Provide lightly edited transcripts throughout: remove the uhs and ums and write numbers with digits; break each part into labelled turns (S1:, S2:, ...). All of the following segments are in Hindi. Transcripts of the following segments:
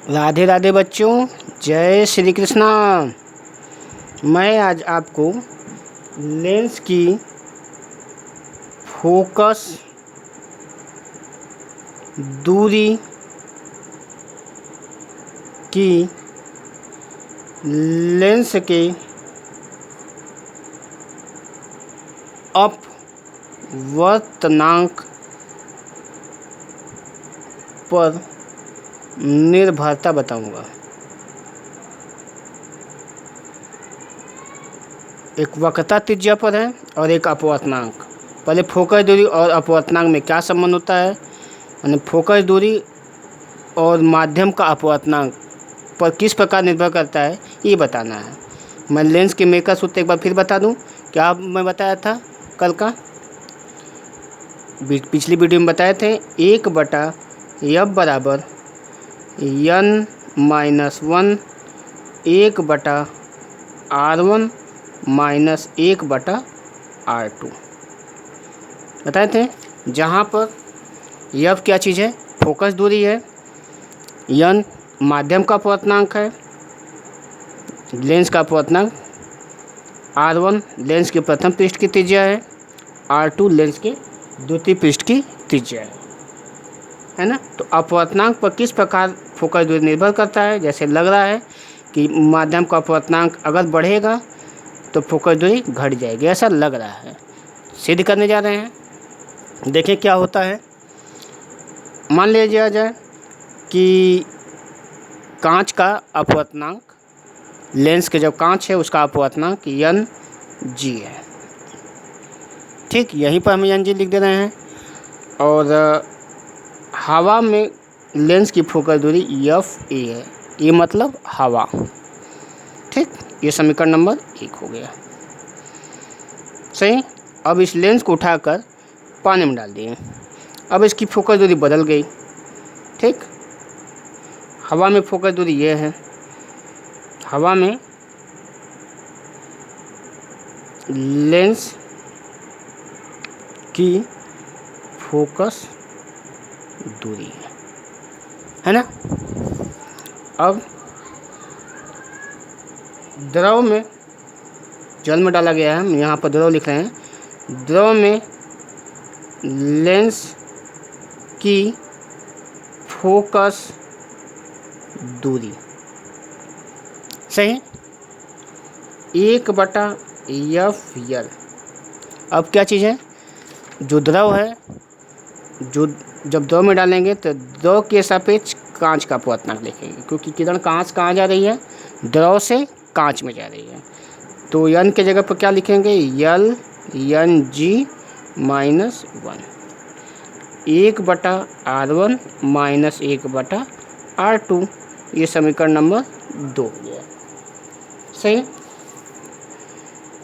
S1: राधे राधे बच्चों, जय श्री कृष्णा। मैं आज आपको लेंस की फोकस दूरी की लेंस के अपवर्तनांक पर निर्भरता बताऊंगा। एक वक्रता त्रिज्या पर है और एक अपवर्तनांक। पहले फोकस दूरी और अपवर्तनांक में क्या संबंध होता है, यानी फोकस दूरी और माध्यम का अपवर्तनांक पर किस प्रकार निर्भर करता है, ये बताना है। मैं लेंस के मेकर सूत्र एक बार फिर बता दूं। क्या मैं बताया था कल का, पिछली वीडियो में बताए थे, 1/f बराबर n - 1 1/r1 - 1/r2 बताए थे। जहाँ पर f क्या चीज़ है, फोकस दूरी है, n माध्यम का अपवर्तनांक है, लेंस का अपवर्तनांक, r1 लेंस के प्रथम पृष्ठ की त्रिज्या है, r2 लेंस के द्वितीय पृष्ठ की त्रिज्या है ना। तो अपवर्तनांक पर किस प्रकार फोकस दूरी निर्भर करता है। जैसे लग रहा है कि माध्यम का अपवर्तनांक अगर बढ़ेगा तो फोकस दूरी घट जाएगी, ऐसा लग रहा है। सिद्ध करने जा रहे हैं, देखें क्या होता है। मान लिया जाए कि कांच का अपवर्तनांक, लेंस के जो कांच है उसका अपवर्तनांक Ng है। ठीक, यहीं पर हम Ng लिख दे रहे हैं। और हवा में लेंस की फोकस दूरी Fa है, ये मतलब हवा। ठीक, ये समीकरण नंबर 1 हो गया। सही। अब इस लेंस को उठाकर पानी में डाल दिए। अब इसकी फोकस दूरी बदल गई। ठीक, हवा में फोकस दूरी ये है। हवा में लेंस की फोकस दूरी है ना। अब द्रव में, जल में डाला गया है, हम यहाँ पर द्रव लिख रहे हैं। द्रव में लेंस की फोकस दूरी सही 1/f(l). अब क्या चीज़ है, जो द्रव है, जो जब द्रव में डालेंगे तो द्रव के सापेक्ष कांच का अपवर्तनांक लिखेंगे, क्योंकि किरण कांच कहाँ जा रही है, द्रव से कांच में जा रही है। तो n के जगह पर क्या लिखेंगे, L Ng - 1 1/r1 - 1/r2। ये समीकरण नंबर 2 हो गया। सही।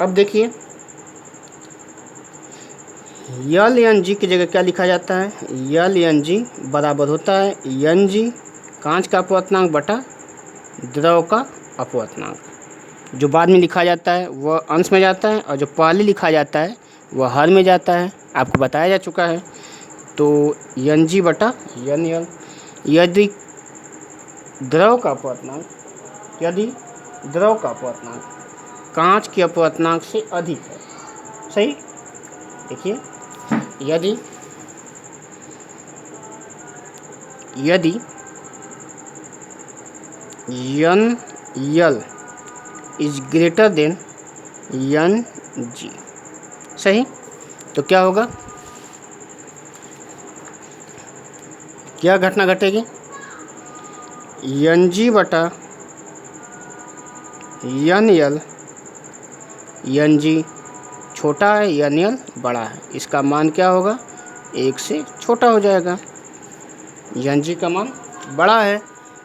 S1: अब देखिए, L Ng की जगह क्या लिखा जाता है, L Ng बराबर होता है Ng कांच का अपवर्तनांक बटा द्रव का अपवर्तनांक। जो बाद में लिखा जाता है वह अंश में जाता है, और जो पहले लिखा जाता है वह हर में जाता है, आपको बताया जा चुका है। तो Ng बटा NL। यदि द्रव का अपवर्तनांक कांच के अपवर्तनांक से अधिक है। सही। देखिए, यदि NL is greater than Ng, सही, तो क्या होगा, क्या घटना घटेगी, Ng बटा NL, Ng छोटा है, NL बड़ा है, इसका मान क्या होगा, 1 से छोटा हो जाएगा। Ng का मान बड़ा है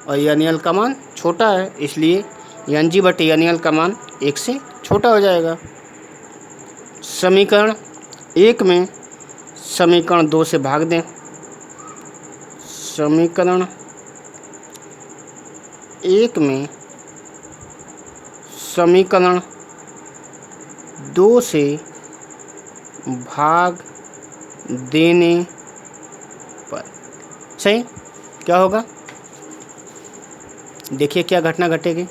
S1: और NL का मान छोटा है, इसलिए Ng बटे NL का मान 1 से छोटा हो जाएगा। समीकरण 1 में समीकरण 2 से भाग दें। समीकरण 1 में समीकरण 2 से भाग देने पर सही क्या होगा, देखिए क्या घटना घटेगी।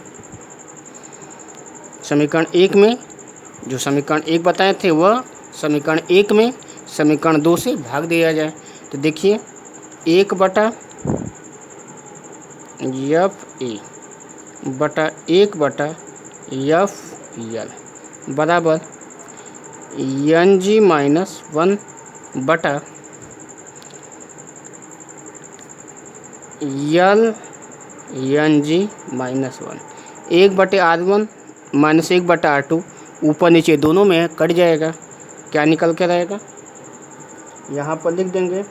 S1: समीकरण 1 में जो समीकरण 1 बताए थे वह समीकरण 1 में समीकरण 2 से भाग दिया जाए। तो देखिए 1 बटा एफ ए बटा 1 बटा एफ यल बराबर एन जी माइनस 1 बटा L N G minus 1। 1/R1 minus 1/R2 ऊपर नीचे दोनों में कट जाएगा। क्या निकल के रहेगा, यहाँ पर लिख देंगे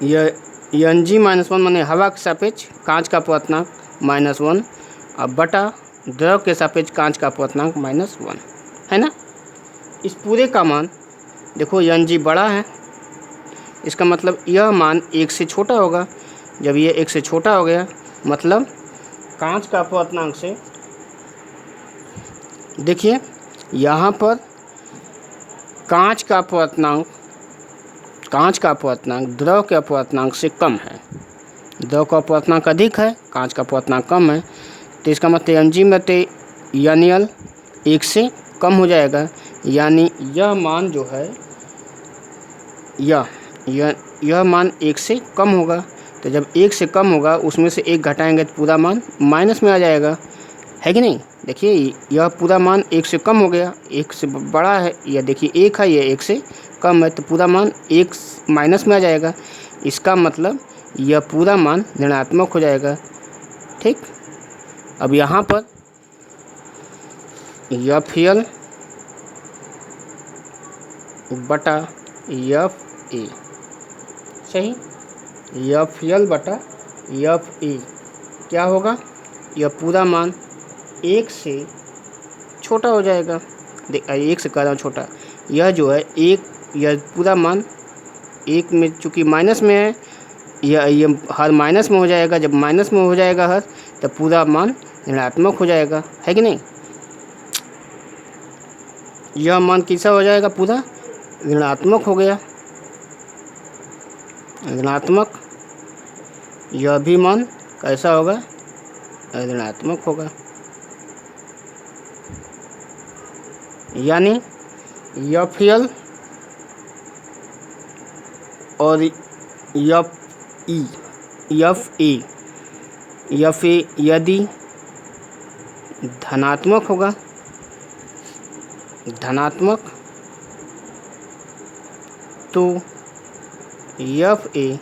S1: यह एन जी माइनस 1 माने हवा के सापेक्ष कांच का अपवर्तनांक -1 अब बटा द्रव के सापेक्ष कांच का अपवर्तनांक -1 है ना। इस पूरे का मान देखो एन जी बड़ा है, इसका मतलब यह मान 1 से छोटा होगा। जब ये 1 से छोटा हो गया मतलब कांच का अपवर्तनांक से, देखिए यहाँ पर कांच का अपवर्तनांक द्रव के अपवर्तनांक से कम है। द्रव का अपवर्तनांक अधिक है, कांच का अपवर्तनांक कम है। तो इसका मतलब एम जी में तो यानी 1 से कम हो जाएगा, यानी यह मान जो है यह मान 1 से कम होगा। तो जब 1 से कम होगा उसमें से 1 घटाएंगे तो पूरा मान माइनस में आ जाएगा, है कि नहीं। देखिए यह पूरा मान 1 से कम हो गया, 1 से बड़ा है, यह देखिए 1 है, यह 1 से कम है, तो पूरा मान 1 माइनस में आ जाएगा। इसका मतलब यह पूरा मान ऋणात्मक हो जाएगा। ठीक, अब यहाँ पर एफ यल बटा एफ ए, सही, एफ यल बटा एफ ए क्या होगा, यह पूरा मान 1 से छोटा हो जाएगा। 1 से कह रहा हूँ छोटा, यह जो है यह पूरा मान 1 में चूँकि माइनस में है, यह हर माइनस में हो जाएगा। जब माइनस में हो जाएगा हर, तब पूरा मान ऋणात्मक हो जाएगा, है कि नहीं। यह मान कैसा हो जाएगा, पूरा ऋणात्मक हो गया, ऋणात्मक। यह भी मान कैसा होगा, ऋणात्मक होगा। यानी एफ यल और एफ ए यदि धनात्मक होगा, तो एफ ए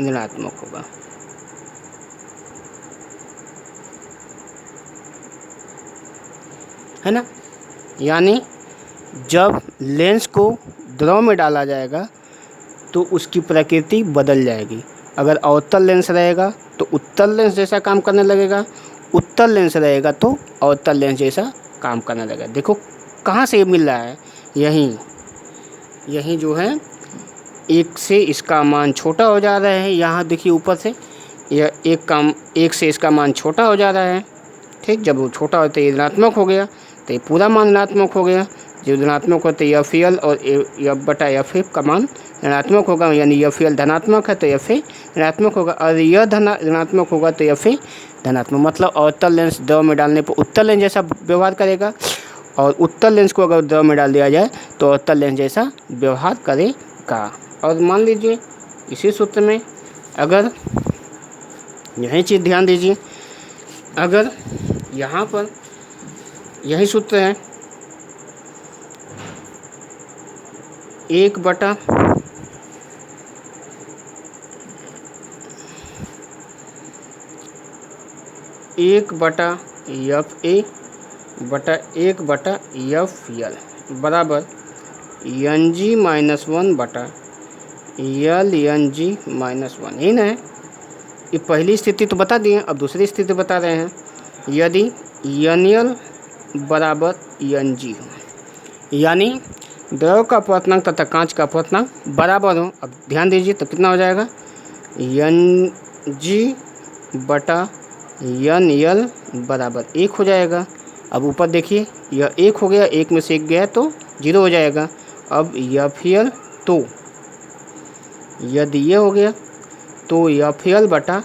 S1: ऋणात्मक होगा। है ना। यानी जब लेंस को द्रव में डाला जाएगा तो उसकी प्रकृति बदल जाएगी। अगर अवतल लेंस रहेगा तो उत्तल लेंस जैसा काम करने लगेगा, उत्तल लेंस रहेगा तो अवतल लेंस जैसा काम करने लगेगा। देखो कहाँ से ये मिल रहा है, यहीं जो है 1 से इसका मान छोटा हो जा रहा है। यहाँ देखिए ऊपर से यह 1 से इसका मान छोटा हो जा रहा है। ठीक, जब वो छोटा होता है ऋणात्मक हो गया तो ये पूरा मान ऋणात्मक हो गया। जब ऋणात्मक होता है एफ यल और एफ बटा एफ ए का मान ऋणात्मक होगा, यानी एफ यल धनात्मक है तो एफ ए ऋणात्मक होगा, और यह ऋणात्मक होगा तो एफ ए धनात्मक। मतलब अवतल लेंस द्रव में डालने पर उत्तल लेंस जैसा व्यवहार करेगा, और उत्तल लेंस को अगर द्रव में डाल दिया जाए तो अवतल लेंस जैसा व्यवहार करेगा। और मान लीजिए इसी सूत्र में अगर यही चीज़ ध्यान दीजिए, अगर यहाँ पर यही सूत्र है 1 बटा एफ ए बटा 1 बटा एफ यल बराबर एन जी माइनस 1 बटा यल एन जी माइनस 1, यही ना है। ये पहली स्थिति तो बता दिए, अब दूसरी स्थिति बता रहे हैं। यदि एन यल बराबर एन जी हो, यानी द्रव का अपवर्तनांक तथा कांच का अपवर्तनांक बराबर हो। अब ध्यान दीजिए तो कितना हो जाएगा, एन जी बटा एन यल बराबर 1 हो जाएगा। अब ऊपर देखिए यह 1 हो गया, 1 में से 1 गया तो 0 हो जाएगा। अब एफ यल, तो यदि ये हो गया तो एफ यल बटा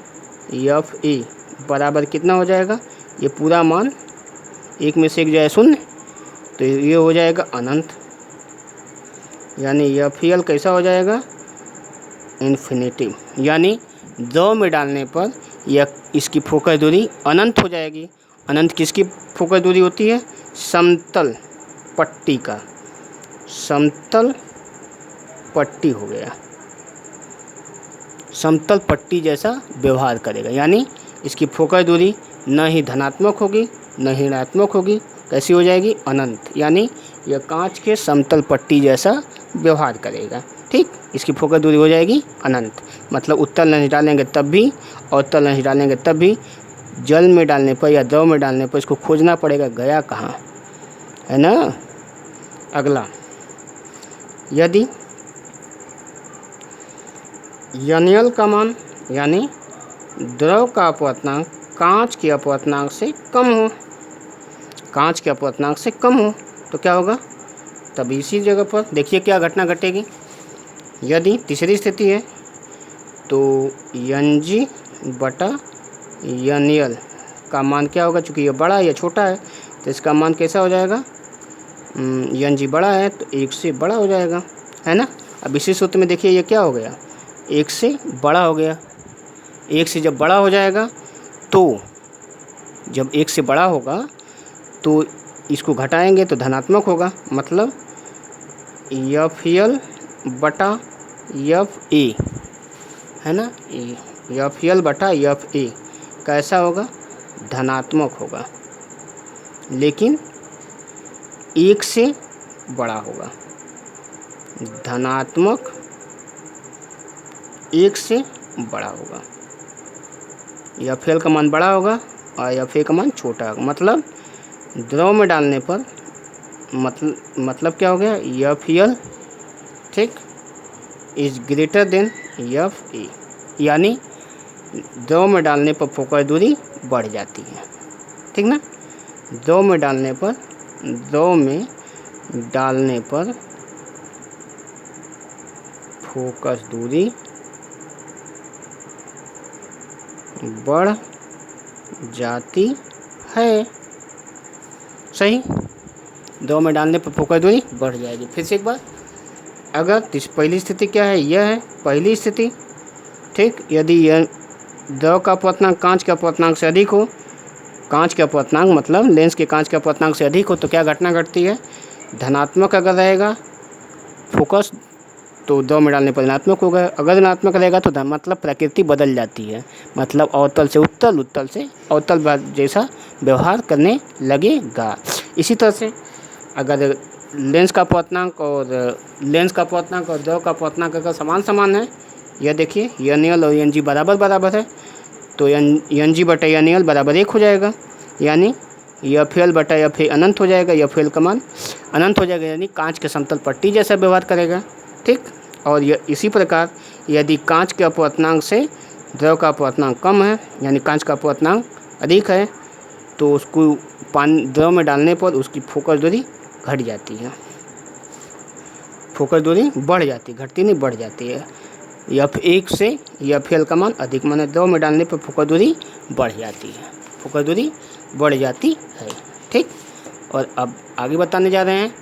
S1: एफ ए बराबर कितना हो जाएगा, ये पूरा मान एक में से एक जाए शून्य, तो ये हो जाएगा अनंत, यानी एफ एल कैसा हो जाएगा, इन्फिनिटी। यानी द्रव में डालने पर यह इसकी फोकस दूरी अनंत हो जाएगी। अनंत किसकी फोकस दूरी होती है, समतल पट्टी का, समतल पट्टी हो गया, समतल पट्टी जैसा व्यवहार करेगा, यानी इसकी फोकस दूरी न ही धनात्मक होगी न ही ऋणात्मक होगी, कैसी हो जाएगी, अनंत, यानी यह कांच के समतल पट्टी जैसा व्यवहार करेगा। ठीक, इसकी फोकस दूरी हो जाएगी अनंत, मतलब उत्तल लेंस डालेंगे तब भी और उत्तल लेंस डालेंगे तब भी जल में डालने पर या द्रव में डालने पर इसको खोजना पड़ेगा गया कहाँ, है ना। अगला, यदि एल का मान यानी द्रव का अपवर्तनांक कांच के अपवर्तनांक से कम हो, कांच के अपवर्तनांक से कम हो तो क्या होगा, तब इसी जगह पर देखिए क्या घटना घटेगी। यदि तीसरी स्थिति है तो एन जी बटा एन एल का मान क्या होगा, चूँकि ये बड़ा है या छोटा है तो इसका मान कैसा हो जाएगा, एन जी बड़ा है तो एक से बड़ा हो जाएगा, है ना। अब इसी सूत्र में देखिए ये क्या हो गया, एक से बड़ा हो गया। एक से जब बड़ा हो जाएगा तो जब एक से बड़ा होगा तो इसको घटाएंगे तो धनात्मक होगा, मतलब एफ एल बटा एफ ए, है ना, एफ एल बटा एफ ए कैसा होगा, धनात्मक होगा, लेकिन एक से बड़ा होगा, धनात्मक एक से बड़ा होगा, एफ एल का मान बड़ा होगा और एफ ए का मान छोटा होगा, मतलब द्रव में डालने पर मतलब क्या हो गया, एफ एल ठीक is greater than F A, यानी द्रव में डालने पर फोकस दूरी बढ़ जाती है, ठीक ना। द्रव में डालने पर फोकस दूरी बढ़ जाती है, सही, द्रव में डालने पर फोकस दूरी बढ़ जाएगी। फिर से एक बार, अगर पहली स्थिति क्या है, यह है पहली स्थिति, ठीक, यदि यह द्रव का अपवर्तनांक कांच के अपवर्तनांक से अधिक हो, कांच के अपवर्तनांक मतलब लेंस के कांच के अपवर्तनांक से अधिक हो तो क्या घटना घटती है, धनात्मक अगर रहेगा फोकस तो द्रव में डालने पर ऋणात्मक होगा, अगर ऋणात्मक रहेगा तो मतलब प्रकृति बदल जाती है, मतलब अवतल से उत्तल, उत्तल से अवतल जैसा व्यवहार करने लगेगा। इसी तरह से अगर लेंस का अपवर्तनांक और द्रव का अपवर्तनांक अगर समान है, यह देखिए एन एल और एन जी बराबर है तो एन जी बटा एन एल बराबर 1 हो जाएगा, यानी एफ एल बटा एफ ए अनंत हो जाएगा, एफ एल का मान अनंत हो जाएगा, यानी कांच के समतल पट्टी जैसा व्यवहार करेगा, ठीक। और यह इसी प्रकार यदि कांच के अपवर्तनांक से द्रव का अपवर्तनांक कम है, यानी कांच का अपवर्तनांक अधिक है, तो उसको द्रव में डालने पर उसकी फोकस दूरी घट जाती है, फोकस दूरी बढ़ जाती है, घटती नहीं बढ़ जाती है, एफ एक से एफ एल का मान अधिक, माने द्रव में डालने पर फोकस दूरी बढ़ जाती है, फोकस दूरी बढ़ जाती है, ठीक। और अब आगे बताने जा रहे हैं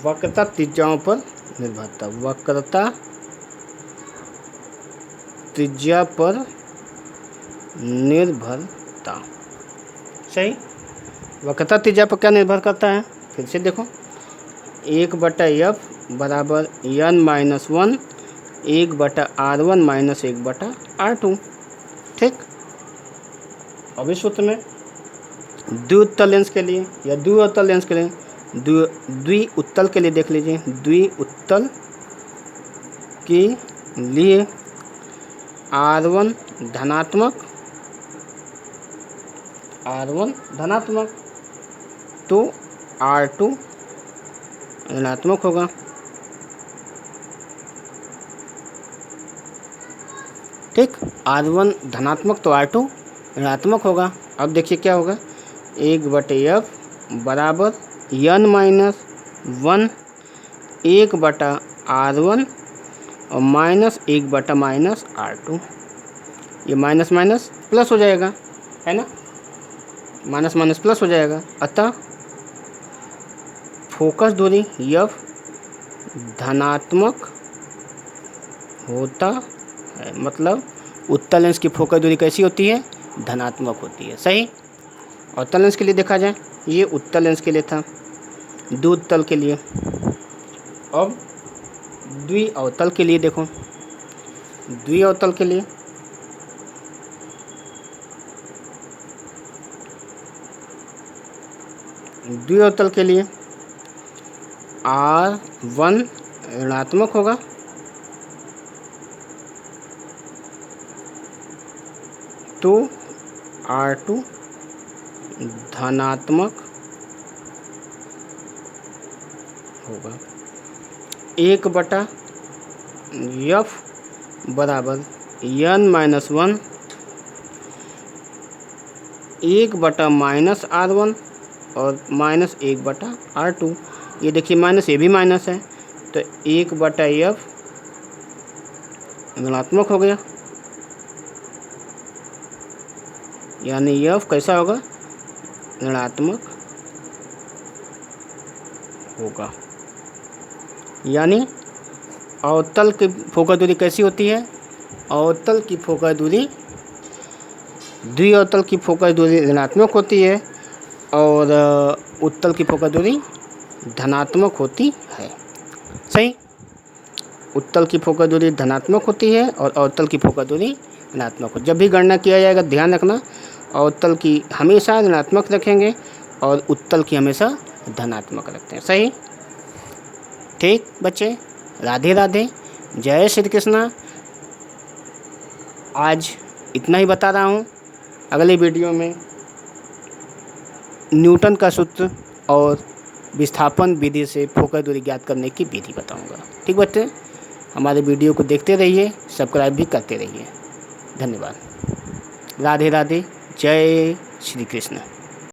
S1: वक्रता त्रिज्याओं पर निर्भरता, वक्रता त्रिज्या पर निर्भरता, सही, वक्रता त्रिज्या पर क्या निर्भर करता है, फिर से देखो, 1/f बराबर n-1 1/r1 माइनस 1/r2, ठीक। अब इस सूत्र में द्विउत्तल लेंस के लिए या द्विअवतल लेंस के लिए, द्विउत्तल के लिए देख लीजिए, द्विउत्तल के लिए R1 धनात्मक तो R2 ऋणात्मक होगा, ठीक, R1 धनात्मक तो R2 ऋणात्मक होगा। अब देखिए क्या होगा, 1/f बराबर n-1 1/r1 और -1/-r2, ये माइनस माइनस प्लस हो जाएगा, है ना, माइनस माइनस प्लस हो जाएगा। अतः फोकस दूरी F धनात्मक होता है, मतलब उत्तल लेंस की फोकस दूरी कैसी होती है, धनात्मक होती है। सही। अवतल लेंस के लिए देखा जाए, ये उत्तल लेंस के लिए था, द्वितल के लिए। अब द्विअवतल के लिए देखो, द्विअवतल के लिए R1 ऋणात्मक होगा, तो R2 धनात्मक होगा। 1/F बराबर n-1 1/-R1 और -1/R2। ये देखिए माइनस, ये भी माइनस है, तो 1/F ऋणात्मक हो गया, यानी F कैसा होगा, ऋणात्मक होगा। यानी अवतल की फोकस दूरी कैसी होती है, अवतल की फोकस दूरी द्विअवतल की फोकस दूरी ऋणात्मक होती है और उत्तल की फोकस दूरी धनात्मक होती है। सही। उत्तल की फोकस दूरी धनात्मक होती है और अवतल की फोकस दूरी ऋणात्मक हो। जब भी गणना किया जाएगा ध्यान रखना, अवतल की हमेशा ऋणात्मक रखेंगे और उत्तल की हमेशा धनात्मक रखते हैं। सही। ठीक बच्चे, राधे राधे, जय श्री कृष्णा। आज इतना ही बता रहा हूँ, अगले वीडियो में न्यूटन का सूत्र और विस्थापन विधि से फोकस दूरी ज्ञात करने की विधि बताऊँगा। ठीक बच्चे, हमारे वीडियो को देखते रहिए, सब्सक्राइब भी करते रहिए। धन्यवाद। राधे राधे, जय श्री कृष्ण।